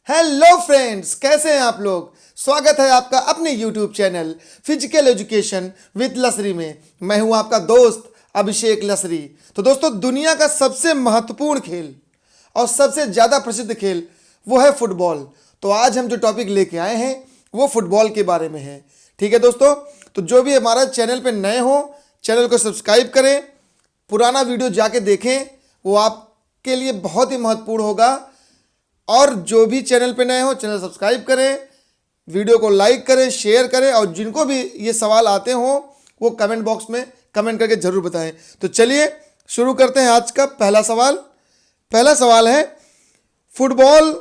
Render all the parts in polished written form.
Hello friends, कैसे हैं आप लोग। स्वागत है आपका अपने YouTube channel physical education with लसरी में। मैं हूं आपका दोस्त अभिषेक लसरी। तो दोस्तों, दुनिया का सबसे महत्वपूर्ण खेल और सबसे ज़्यादा प्रसिद्ध खेल वो है फुटबॉल। तो आज हम जो टॉपिक लेके आए हैं वो फुटबॉल के बारे में है। ठीक है दोस्तों, तो जो भी हमारा चैनल पे नए हो चैनल को सब्सक्राइब करें, पुराना वीडियो जाके देखें, वो आपके लिए बहुत ही महत्वपूर्ण होगा। और जो भी चैनल पे नए हो चैनल सब्सक्राइब करें, वीडियो को लाइक करें, शेयर करें, और जिनको भी ये सवाल आते हो वो कमेंट बॉक्स में कमेंट करके ज़रूर बताएं। तो चलिए शुरू करते हैं आज का पहला सवाल। पहला सवाल है, फुटबॉल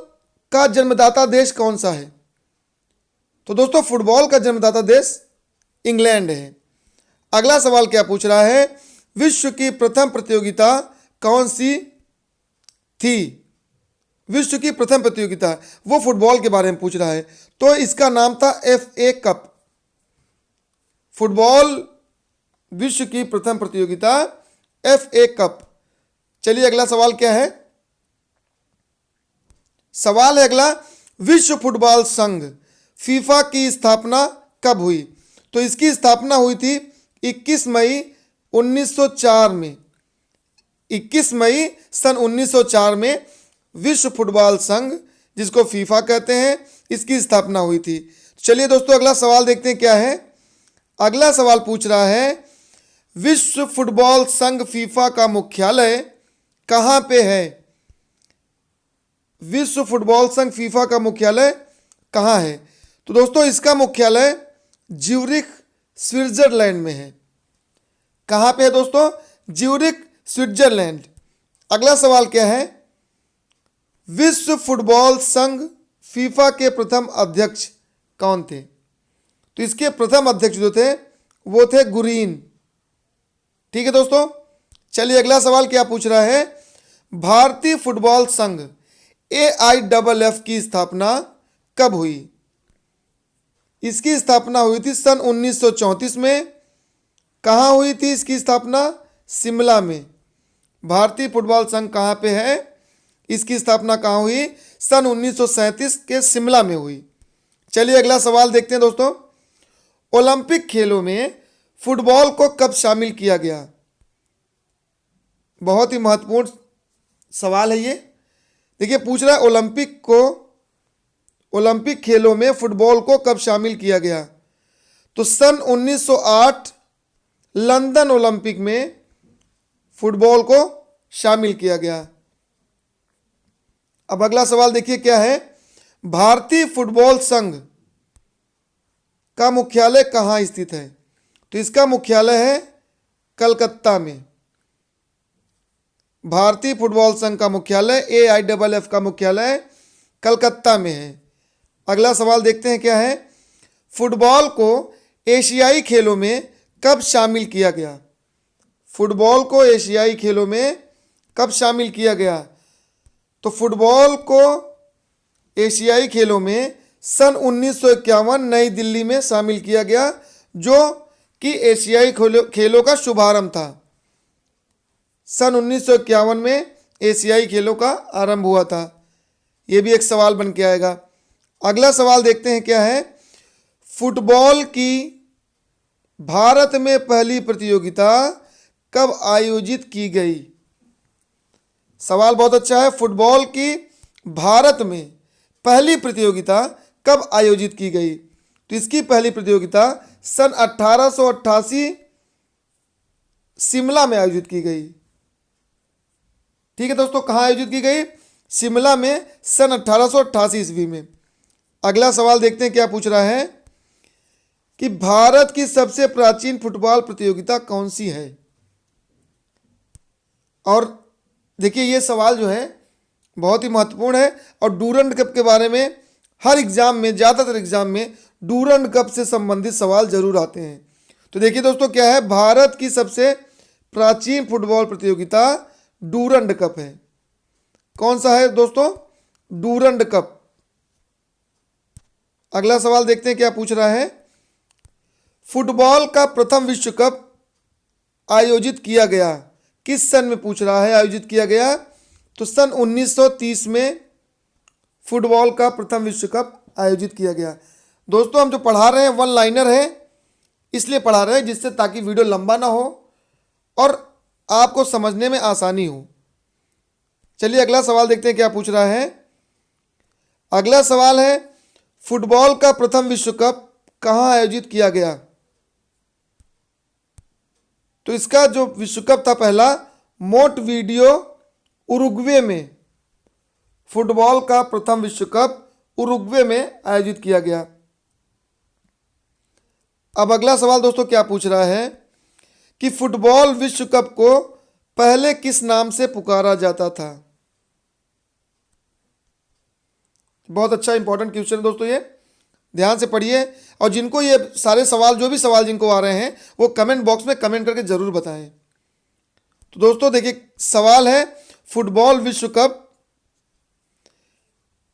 का जन्मदाता देश कौन सा है। तो दोस्तों, फुटबॉल का जन्मदाता देश इंग्लैंड है। अगला सवाल क्या पूछ रहा है, विश्व की प्रथम प्रतियोगिता कौन सी थी। विश्व की प्रथम प्रतियोगिता वो फुटबॉल के बारे में पूछ रहा है, तो इसका नाम था FA कप। फुटबॉल विश्व की प्रथम प्रतियोगिता FA कप। चलिए अगला सवाल क्या है। सवाल है अगला, विश्व फुटबॉल संघ फीफा की स्थापना कब हुई। तो इसकी स्थापना हुई थी 21 मई 1904 में। 21 मई सन 1904 में विश्व फुटबॉल संघ, जिसको फीफा कहते हैं, इसकी स्थापना हुई थी। चलिए दोस्तों अगला सवाल देखते हैं क्या है। अगला सवाल पूछ रहा है, विश्व फुटबॉल संघ फीफा का मुख्यालय कहाँ पे है। विश्व फुटबॉल संघ फीफा का मुख्यालय कहाँ है। तो दोस्तों, इसका मुख्यालय ज्यूरिख स्विट्जरलैंड में है। कहाँ पे है दोस्तों, ज्यूरिख स्विट्जरलैंड। अगला सवाल क्या है, विश्व फुटबॉल संघ फीफा के प्रथम अध्यक्ष कौन थे। तो इसके प्रथम अध्यक्ष जो थे वो थे गुरीन। ठीक है दोस्तों, चलिए अगला सवाल क्या पूछ रहा है, भारतीय फुटबॉल संघ AIFF की स्थापना कब हुई। इसकी स्थापना हुई थी सन 1934 में। कहाँ हुई थी इसकी स्थापना, शिमला में। भारतीय फुटबॉल संघ कहाँ पे है, इसकी स्थापना कहाँ हुई, सन 1937 के शिमला में हुई। चलिए अगला सवाल देखते हैं दोस्तों, ओलंपिक खेलों में फुटबॉल को कब शामिल किया गया। बहुत ही महत्वपूर्ण सवाल है ये। देखिए पूछ रहा है, ओलंपिक खेलों में फुटबॉल को कब शामिल किया गया। तो सन 1908 लंदन ओलंपिक में फुटबॉल को शामिल किया गया। अब अगला सवाल देखिए क्या है, भारतीय फुटबॉल संघ का मुख्यालय कहाँ स्थित है। तो इसका मुख्यालय है कलकत्ता में। भारतीय फुटबॉल संघ का मुख्यालय AIFF का मुख्यालय कलकत्ता में है। अगला सवाल देखते हैं क्या है, फुटबॉल को एशियाई खेलों में कब शामिल किया गया। फुटबॉल को एशियाई खेलों में कब शामिल किया गया। तो फुटबॉल को एशियाई खेलों में सन 1951 नई दिल्ली में शामिल किया गया, जो कि एशियाई खेलों का शुभारंभ था। सन 1951 में एशियाई खेलों का आरंभ हुआ था। यह भी एक सवाल बन के आएगा। अगला सवाल देखते हैं क्या है, फुटबॉल की भारत में पहली प्रतियोगिता कब आयोजित की गई। सवाल बहुत अच्छा है, फुटबॉल की भारत में पहली प्रतियोगिता कब आयोजित की गई। तो इसकी पहली प्रतियोगिता सन 1888 शिमला में आयोजित की गई। ठीक है दोस्तों, कहाँ आयोजित की गई, शिमला में सन 1888 ईस्वी में। अगला सवाल देखते हैं क्या पूछ रहा है, कि भारत की सबसे प्राचीन फुटबॉल प्रतियोगिता कौन सी है। और देखिए ये सवाल जो है बहुत ही महत्वपूर्ण है, और डूरंड कप के बारे में हर एग्जाम में, ज़्यादातर एग्जाम में डूरंड कप से संबंधित सवाल जरूर आते हैं। तो देखिए दोस्तों क्या है, भारत की सबसे प्राचीन फुटबॉल प्रतियोगिता डूरंड कप है। कौन सा है दोस्तों, डूरंड कप। अगला सवाल देखते हैं क्या पूछ रहा है, फुटबॉल का प्रथम विश्व कप आयोजित किया गया किस सन में पूछ रहा है, आयोजित किया गया। तो सन 1930 में फुटबॉल का प्रथम विश्व कप आयोजित किया गया। दोस्तों हम जो पढ़ा रहे हैं वन लाइनर है, इसलिए पढ़ा रहे हैं जिससे ताकि वीडियो लंबा ना हो और आपको समझने में आसानी हो। चलिए अगला सवाल देखते हैं क्या पूछ रहा है। अगला सवाल है फुटबॉल का प्रथम विश्व कप कहाँ आयोजित किया गया। तो इसका जो विश्व कप था पहला, मोंटेवीडियो उरुग्वे में। फुटबॉल का प्रथम विश्व कप उरुग्वे में आयोजित किया गया। अब अगला सवाल दोस्तों क्या पूछ रहा है कि फुटबॉल विश्व कप को पहले किस नाम से पुकारा जाता था। बहुत अच्छा इंपॉर्टेंट क्वेश्चन है दोस्तों, ये ध्यान से पढ़िए और जिनको ये सारे सवाल, जो भी सवाल जिनको आ रहे हैं वो कमेंट बॉक्स में कमेंट करके जरूर बताएं। तो दोस्तों देखिए सवाल है फुटबॉल विश्व कप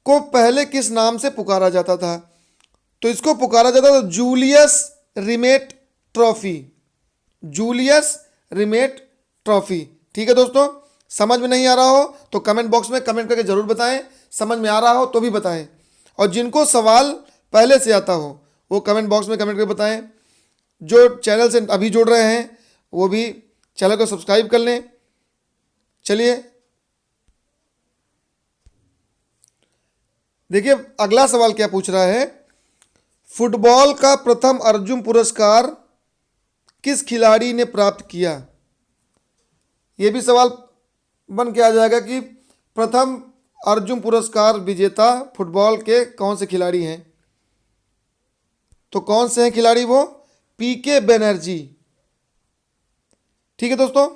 को पहले किस नाम से पुकारा जाता था। तो इसको पुकारा जाता था Julius remit trophy. Julius remit trophy. ठीक है दोस्तों, समझ में नहीं आ रहा हो तो कमेंट बॉक्स में कमेंट करके जरूर बताएं, समझ में आ रहा हो तो भी बताएं, और जिनको सवाल पहले से आता हो वो कमेंट बॉक्स में कमेंट करके बताएं। जो चैनल से अभी जुड़ रहे हैं वो भी चैनल को सब्सक्राइब कर लें। चलिए देखिए अगला सवाल क्या पूछ रहा है, फुटबॉल का प्रथम अर्जुन पुरस्कार किस खिलाड़ी ने प्राप्त किया। यह भी सवाल बन के आ जाएगा कि प्रथम अर्जुन पुरस्कार विजेता फुटबॉल के कौन से खिलाड़ी हैं। तो कौन से हैं खिलाड़ी वो, पीके बनर्जी। ठीक है दोस्तों,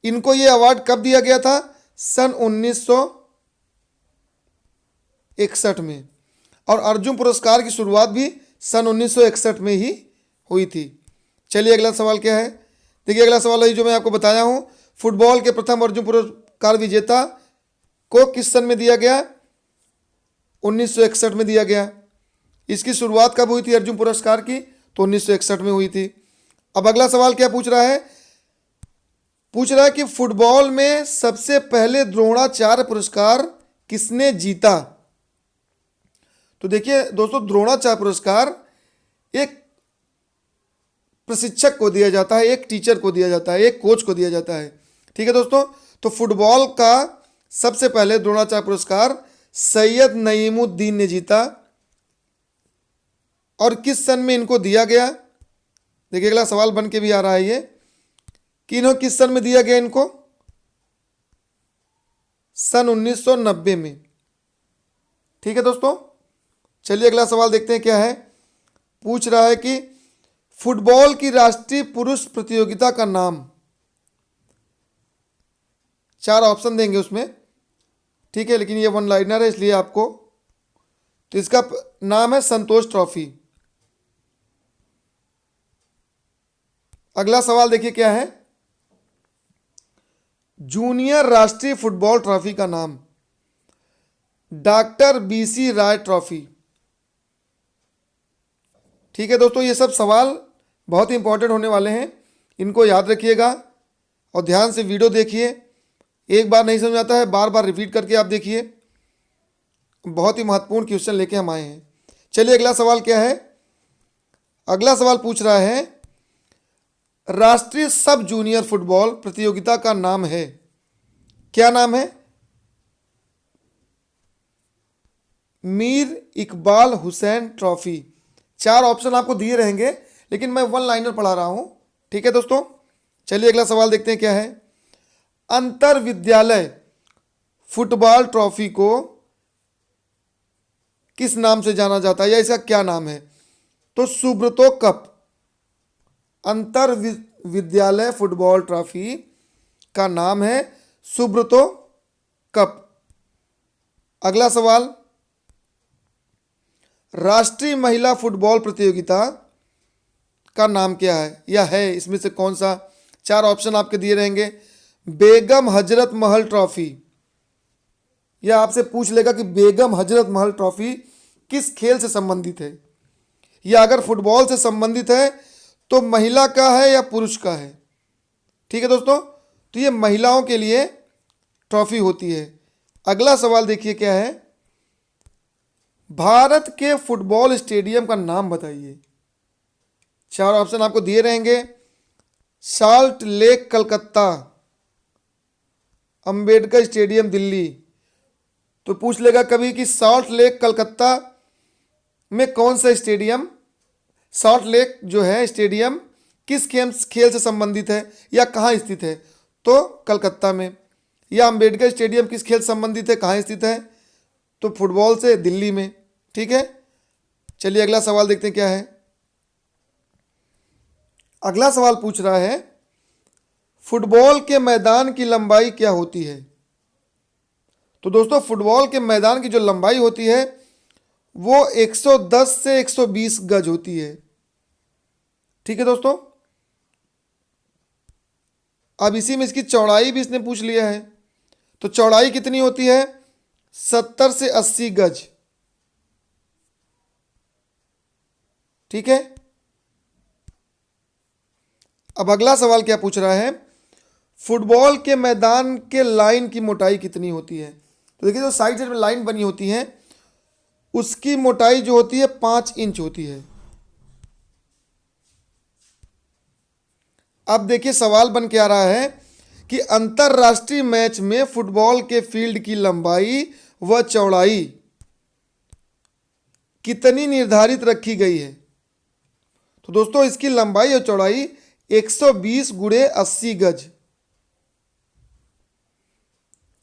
इनको ये अवार्ड कब दिया गया था, सन 1961 में, और अर्जुन पुरस्कार की शुरुआत भी सन 1961 में ही हुई थी। चलिए अगला सवाल क्या है, देखिए अगला सवाल है जो मैं आपको बताया हूं, फुटबॉल के प्रथम अर्जुन पुरस्कार विजेता को किस सन में दिया गया, 1961 में दिया गया। इसकी शुरुआत कब हुई थी अर्जुन पुरस्कार की, तो 1961 में हुई थी। अब अगला सवाल क्या पूछ रहा है, पूछ रहा है कि फुटबॉल में सबसे पहले द्रोणाचार्य पुरस्कार किसने जीता। तो देखिए दोस्तों द्रोणाचार्य पुरस्कार एक प्रशिक्षक को दिया जाता है, एक टीचर को दिया जाता है, एक कोच को दिया जाता है। ठीक है दोस्तों, तो फुटबॉल का सबसे पहले द्रोणाचार्य पुरस्कार सैयद नईमुद्दीन ने जीता। और किस सन में इनको दिया गया, देखिए अगला सवाल बन के भी आ रहा है ये कि इन्हों किस सन में दिया गया इनको, सन 1990 में। ठीक है दोस्तों, चलिए अगला सवाल देखते हैं क्या है। पूछ रहा है कि फुटबॉल की राष्ट्रीय पुरुष प्रतियोगिता का नाम, 4 ऑप्शन देंगे उसमें, ठीक है, लेकिन ये वन लाइनर है इसलिए आपको, तो इसका नाम है संतोष ट्रॉफी। अगला सवाल देखिए क्या है, जूनियर राष्ट्रीय फुटबॉल ट्रॉफी का नाम, डॉक्टर बीसी राय ट्रॉफी। ठीक है दोस्तों, ये सब सवाल बहुत ही इंपॉर्टेंट होने वाले हैं, इनको याद रखिएगा और ध्यान से वीडियो देखिए। एक बार नहीं समझ आता है, बार बार रिपीट करके आप देखिए, बहुत ही महत्वपूर्ण क्वेश्चन लेके हम आए हैं। चलिए अगला सवाल क्या है, अगला सवाल पूछ रहा है राष्ट्रीय सब जूनियर फुटबॉल प्रतियोगिता का नाम है, क्या नाम है, मीर इकबाल हुसैन ट्रॉफी। 4 ऑप्शन आपको दिए रहेंगे लेकिन मैं वन लाइनर पढ़ा रहा हूं। ठीक है दोस्तों, चलिए अगला सवाल देखते हैं क्या है, अंतर विद्यालय फुटबॉल ट्रॉफी को किस नाम से जाना जाता है या इसका क्या नाम है। तो सुब्रतो कप, अंतर विद्यालय फुटबॉल ट्रॉफी का नाम है सुब्रतो कप। अगला सवाल, राष्ट्रीय महिला फुटबॉल प्रतियोगिता का नाम क्या है या है, इसमें से कौन सा। 4 ऑप्शन आपके दिए रहेंगे, बेगम हजरत महल ट्रॉफी, यह आपसे पूछ लेगा कि बेगम हजरत महल ट्रॉफी किस खेल से संबंधित है, या अगर फुटबॉल से संबंधित है तो महिला का है या पुरुष का है। ठीक है दोस्तों, तो ये महिलाओं के लिए ट्रॉफी होती है। अगला सवाल देखिए क्या है, भारत के फुटबॉल स्टेडियम का नाम बताइए। चार ऑप्शन आपको दिए रहेंगे। Salt lake Calcutta, Ambedkar stadium Delhi. तो पूछ लेगा कभी कि साल्ट लेक कलकत्ता में कौन सा स्टेडियम, साल्ट लेक जो है स्टेडियम किस खेल से संबंधित है या कहाँ स्थित है, तो कलकत्ता में। या अंबेडकर स्टेडियम किस खेल से संबंधित है, कहाँ स्थित है, तो फुटबॉल से, दिल्ली में। ठीक है, चलिए अगला सवाल देखते हैं क्या है। अगला सवाल पूछ रहा है फुटबॉल के मैदान की लंबाई क्या होती है। तो दोस्तों फुटबॉल के मैदान की जो लंबाई होती है वो 110 से 120 गज होती है। ठीक है दोस्तों, अब इसी में इसकी चौड़ाई भी इसने पूछ लिया है। तो चौड़ाई कितनी होती है, 70 से 80 गज। ठीक है, अब अगला सवाल क्या पूछ रहा है, फुटबॉल के मैदान के लाइन की मोटाई कितनी होती है। तो देखिए जो साइड साइड में लाइन बनी होती है उसकी मोटाई जो होती है 5 इंच होती है। अब देखिए सवाल बन के आ रहा है कि अंतरराष्ट्रीय मैच में फुटबॉल के फील्ड की लंबाई व चौड़ाई कितनी निर्धारित रखी गई है। तो दोस्तों इसकी लंबाई और चौड़ाई 120 गुणे 80 गज।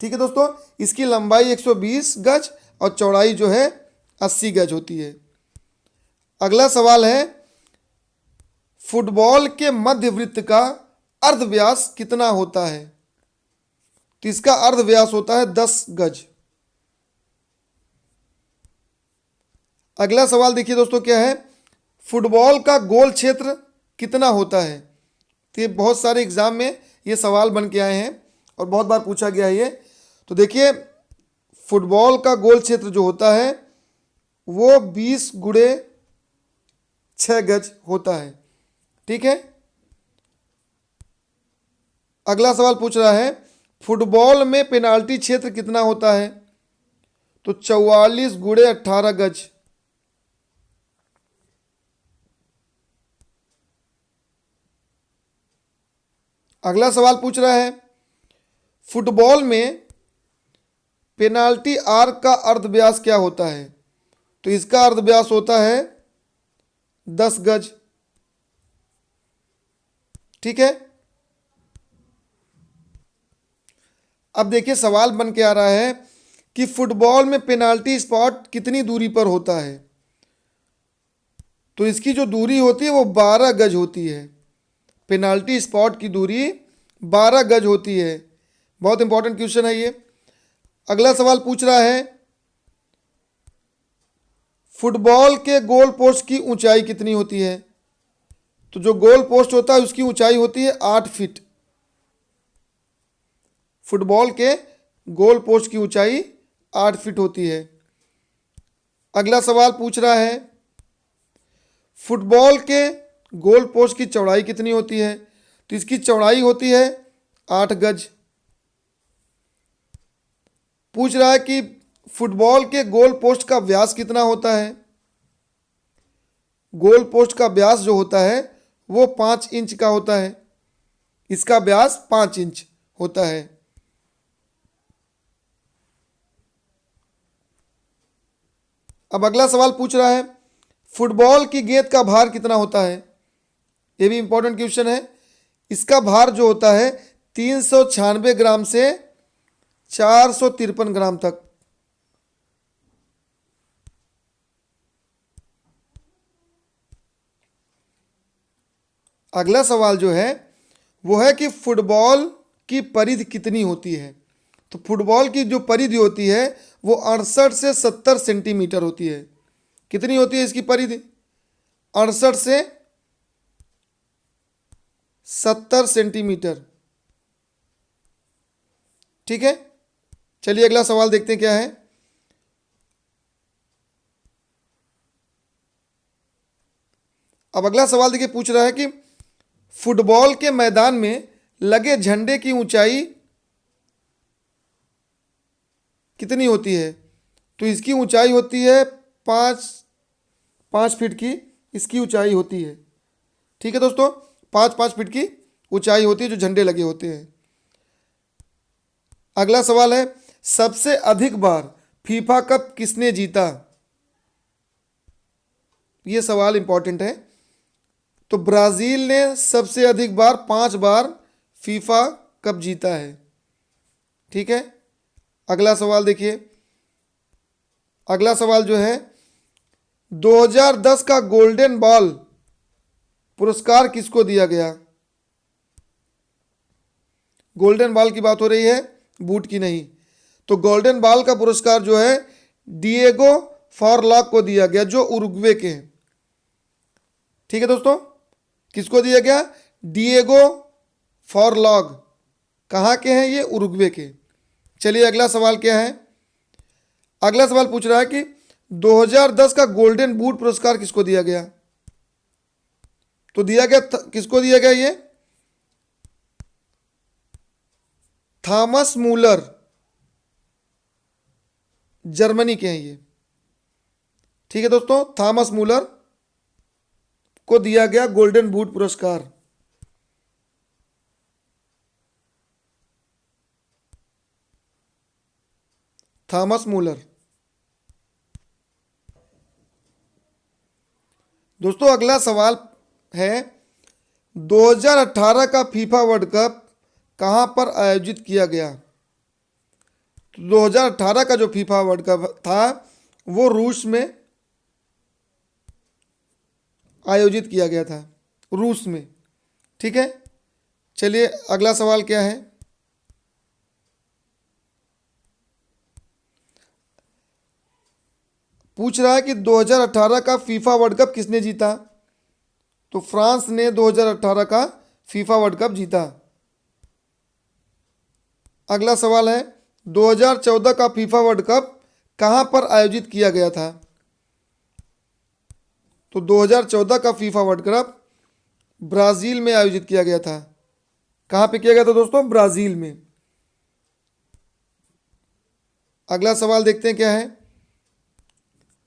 ठीक है दोस्तों, इसकी लंबाई 120 गज और चौड़ाई जो है 80 गज होती है। अगला सवाल है फुटबॉल के मध्य वृत्त का अर्धव्यास कितना होता है। तो इसका अर्धव्यास होता है 10 गज। अगला सवाल देखिए दोस्तों क्या है, फुटबॉल का गोल क्षेत्र कितना होता है। तो ये बहुत सारे एग्जाम में ये सवाल बन के आए हैं और बहुत बार पूछा गया है ये। तो देखिए फुटबॉल का गोल क्षेत्र जो होता है वो 20 गुणे 6 गज होता है। ठीक है, अगला सवाल पूछ रहा है फुटबॉल में पेनाल्टी क्षेत्र कितना होता है। तो 44 गुणे 18 गज। अगला सवाल पूछ रहा है फुटबॉल में पेनाल्टी आर्क का अर्धव्यास क्या होता है। तो इसका अर्धव्यास होता है 10 गज। ठीक है, अब देखिए सवाल बन के आ रहा है कि फुटबॉल में पेनाल्टी स्पॉट कितनी दूरी पर होता है। तो इसकी जो दूरी होती है वो 12 गज होती है। पेनाल्टी स्पॉट की दूरी 12 गज होती है। बहुत इंपॉर्टेंट क्वेश्चन है ये। अगला सवाल पूछ रहा है फुटबॉल के गोल पोस्ट की ऊंचाई कितनी होती है। तो जो गोल पोस्ट होता है उसकी ऊंचाई होती है 8 फीट। फुटबॉल के गोल पोस्ट की ऊंचाई 8 फीट होती है। अगला सवाल पूछ रहा है फुटबॉल के गोल पोस्ट की चौड़ाई कितनी होती है। तो इसकी चौड़ाई होती है 8 गज। पूछ रहा है कि फुटबॉल के गोल पोस्ट का व्यास कितना होता है। गोल पोस्ट का व्यास जो होता है वो 5 इंच का होता है। इसका व्यास 5 इंच होता है। अब अगला सवाल पूछ रहा है फुटबॉल की गेंद का भार कितना होता है। ये भी इंपॉर्टेंट क्वेश्चन है। इसका भार जो होता है 396 ग्राम से 453 ग्राम तक। अगला सवाल जो है वो है कि फुटबॉल की परिधि कितनी होती है। तो फुटबॉल की जो परिधि होती है वो 68 से 70 सेंटीमीटर होती है। कितनी होती है इसकी परिधि, 68 से 70 सेंटीमीटर। ठीक है, चलिए अगला सवाल देखते हैं क्या है। अब अगला सवाल देखिए पूछ रहा है कि फुटबॉल के मैदान में लगे झंडे की ऊंचाई कितनी होती है। तो इसकी ऊंचाई होती है पाँच 5 फीट की इसकी ऊंचाई होती है। ठीक है दोस्तों, 5-5 फीट की ऊंचाई होती है जो झंडे लगे होते हैं। अगला सवाल है, सबसे अधिक बार फीफा कप किसने जीता? ये सवाल इंपॉर्टेंट है। तो ब्राजील ने सबसे अधिक बार 5 बार फीफा कप जीता है। ठीक है, अगला सवाल देखिए। अगला सवाल जो है, 2010 का गोल्डन बॉल पुरस्कार किसको दिया गया? गोल्डन बॉल की बात हो रही है, बूट की नहीं। तो गोल्डन बॉल का पुरस्कार जो है डिएगो फॉरलॉक को दिया गया, जो उरुग्वे के हैं। ठीक है दोस्तों, किसको दिया गया? डिएगो फॉरलॉक। कहाँ के हैं ये? उरुग्वे के। चलिए अगला सवाल क्या है। अगला सवाल पूछ रहा है कि 2010 का गोल्डन बूट पुरस्कार किसको दिया गया? तो दिया गया किसको दिया गया? ये थॉमस मूलर, जर्मनी के हैं ये। ठीक है दोस्तों, थॉमस मूलर को दिया गया गोल्डन बूट पुरस्कार। Thomas Müller. दोस्तों अगला सवाल है, 2018 का फीफा वर्ल्ड कप कहां पर आयोजित किया गया? तो 2018 का जो फीफा वर्ल्ड कप था वो रूस में आयोजित किया गया था, रूस में। ठीक है, चलिए अगला सवाल क्या है। पूछ रहा है कि 2018 का फीफा वर्ल्ड कप किसने जीता? तो फ्रांस ने 2018 का फीफा वर्ल्ड कप जीता। अगला सवाल है, 2014 का फीफा वर्ल्ड कप कहां पर आयोजित किया गया था? तो 2014 का फीफा वर्ल्ड कप ब्राजील में आयोजित किया गया था। कहां पे किया गया था दोस्तों? ब्राजील में। अगला सवाल देखते हैं क्या है।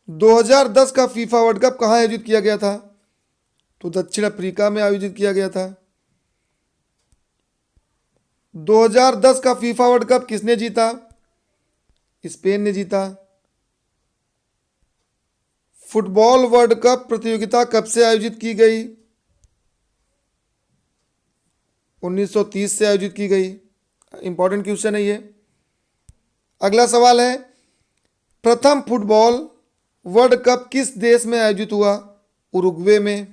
2010 का फीफा वर्ल्ड कप कहां आयोजित किया गया था? तो दक्षिण अफ्रीका में आयोजित किया गया था। 2010 का फीफा वर्ल्ड कप किसने जीता? स्पेन ने जीता। फुटबॉल वर्ल्ड कप प्रतियोगिता कब से आयोजित की गई? 1930 से आयोजित की गई। इंपॉर्टेंट क्वेश्चन है ये। अगला सवाल है, प्रथम फुटबॉल वर्ल्ड कप किस देश में आयोजित हुआ? उरुग्वे में।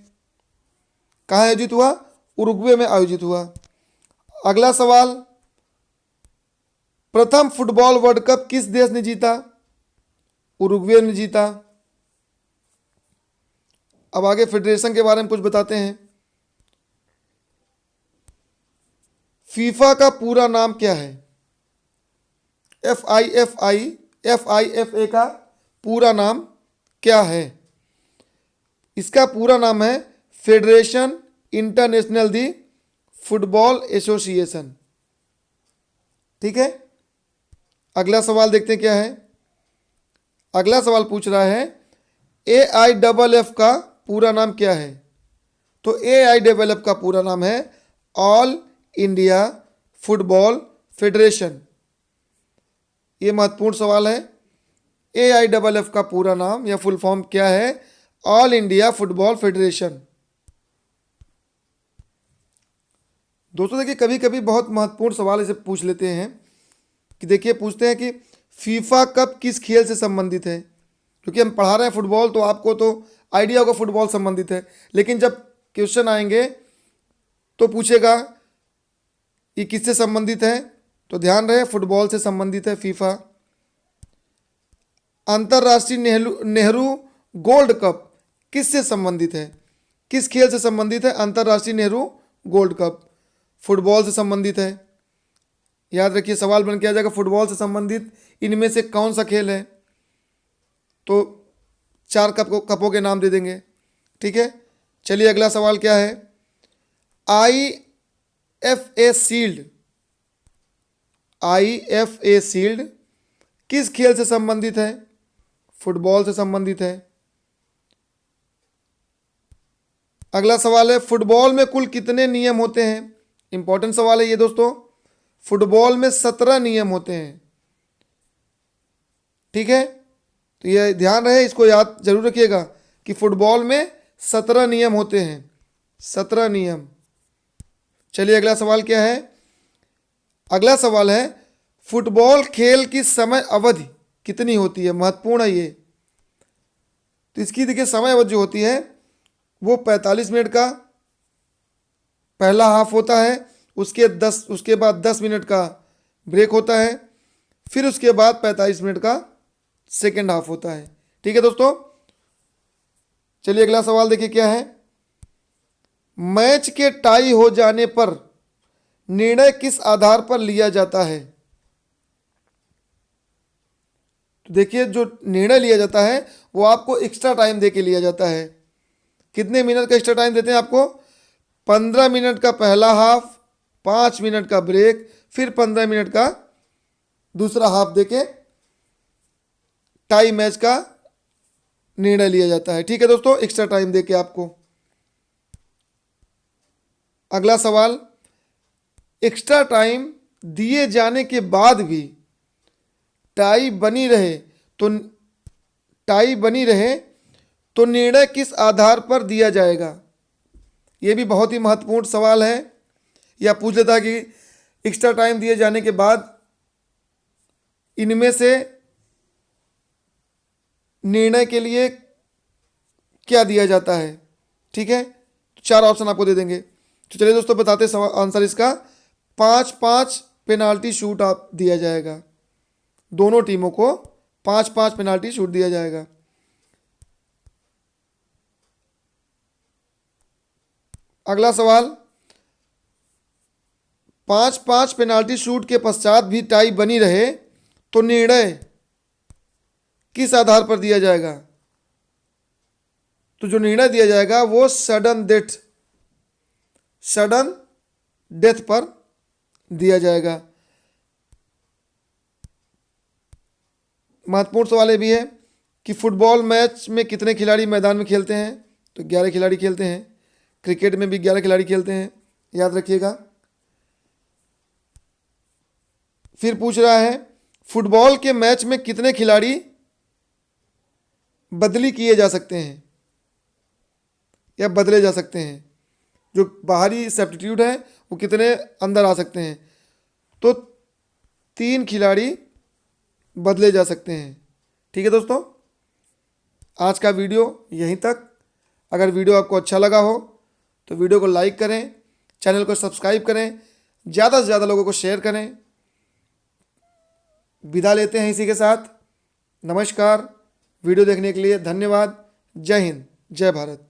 कहाँ आयोजित हुआ? उरुग्वे में आयोजित हुआ। अगला सवाल, प्रथम फुटबॉल वर्ल्ड कप किस देश ने जीता? उरुग्वे ने जीता। अब आगे फेडरेशन के बारे में कुछ बताते हैं। फीफा का पूरा नाम क्या है? एफ आई एफ ए का पूरा नाम क्या है? इसका पूरा नाम है फेडरेशन इंटरनेशनल दी फुटबॉल एसोसिएशन। ठीक है, अगला सवाल देखते हैं क्या है। अगला सवाल पूछ रहा है, AIFF का पूरा नाम क्या है? तो AIFF का पूरा नाम है ऑल इंडिया फुटबॉल फेडरेशन। ये महत्वपूर्ण सवाल है। AIFF का पूरा नाम या फुल फॉर्म क्या है? All India football federation. दोस्तों देखिए, कभी कभी बहुत महत्वपूर्ण सवाल इसे पूछ लेते हैं कि देखिए, पूछते हैं कि फीफा कप किस खेल से संबंधित है? क्योंकि हम पढ़ा रहे हैं फुटबॉल, तो आपको तो आइडिया होगा फुटबॉल संबंधित है, लेकिन जब क्वेश्चन आएंगे तो पूछेगा ये किससे संबंधित है? तो ध्यान रहे, फुटबॉल से संबंधित है फीफा। अंतर्राष्ट्रीय नेहरू गोल्ड कप किससे संबंधित है? किस खेल से संबंधित है? अंतर्राष्ट्रीय नेहरू गोल्ड कप फुटबॉल से संबंधित है। याद रखिए, सवाल बन के आ जाएगा फुटबॉल से संबंधित इनमें से कौन सा खेल है? तो 4 कपों के नाम दे देंगे। ठीक है, चलिए अगला सवाल क्या है। IFA शील्ड किस खेल से संबंधित है? फुटबॉल से संबंधित है। अगला सवाल है, फुटबॉल में कुल कितने नियम होते हैं? इंपॉर्टेंट सवाल है ये दोस्तों। फुटबॉल में 17 नियम होते हैं। ठीक है, तो ये ध्यान रहे, इसको याद जरूर रखिएगा कि फुटबॉल में 17 नियम होते हैं। 17 नियम। चलिए अगला सवाल क्या है? अगला सवाल है, फुटबॉल खेल की समय अवधि कितनी होती है? महत्वपूर्ण है ये। तो इसकी देखिए समय अवधि जो होती है वो 45 मिनट का पहला हाफ होता है, उसके बाद 10 मिनट का ब्रेक होता है, फिर उसके बाद 45 मिनट का सेकेंड हाफ होता है। ठीक है दोस्तों, चलिए अगला सवाल देखिए क्या है। मैच के टाई हो जाने पर निर्णय किस आधार पर लिया जाता है? तो देखिए जो निर्णय लिया जाता है वो आपको एक्स्ट्रा टाइम देके लिया जाता है। कितने मिनट का एक्स्ट्रा टाइम देते हैं आपको? 15 मिनट का पहला हाफ, 5 मिनट का ब्रेक, फिर 15 मिनट का दूसरा हाफ देके टाई मैच का निर्णय लिया जाता है। ठीक है दोस्तों, एक्स्ट्रा टाइम देके आपको। अगला सवाल, एक्स्ट्रा टाइम दिए जाने के बाद भी टाई बनी रहे तो निर्णय किस आधार पर दिया जाएगा? यह भी बहुत ही महत्वपूर्ण सवाल है। या पूछ लेता है कि एक्स्ट्रा टाइम दिए जाने के बाद इनमें से निर्णय के लिए क्या दिया जाता है? ठीक है, तो 4 ऑप्शन आपको दे देंगे। तो चलिए दोस्तों बताते हैं आंसर इसका। 5-5 पेनाल्टी शूट आप दिया जाएगा। दोनों टीमों को 5-5 पेनाल्टी शूट दिया जाएगा। अगला सवाल, 5-5 पेनाल्टी शूट के पश्चात भी टाई बनी रहे तो निर्णय किस आधार पर दिया जाएगा? तो जो निर्णय दिया जाएगा वो सडन डेथ पर दिया जाएगा। महत्वपूर्ण सवाल ये भी है कि फुटबॉल मैच में कितने खिलाड़ी मैदान में खेलते हैं? तो 11 खिलाड़ी खेलते हैं। क्रिकेट में भी 11 खिलाड़ी खेलते हैं, याद रखिएगा। फिर पूछ रहा है, फुटबॉल के मैच में कितने खिलाड़ी बदली किए जा सकते हैं या बदले जा सकते हैं? जो बाहरी सब्स्टिट्यूट है वो कितने अंदर आ सकते हैं? तो 3 खिलाड़ी बदले जा सकते हैं। ठीक है दोस्तों, आज का वीडियो यहीं तक। अगर वीडियो आपको अच्छा लगा हो तो वीडियो को लाइक करें, चैनल को सब्सक्राइब करें, ज़्यादा से ज़्यादा लोगों को शेयर करें। विदा लेते हैं इसी के साथ। नमस्कार। वीडियो देखने के लिए धन्यवाद। जय हिंद, जय भारत।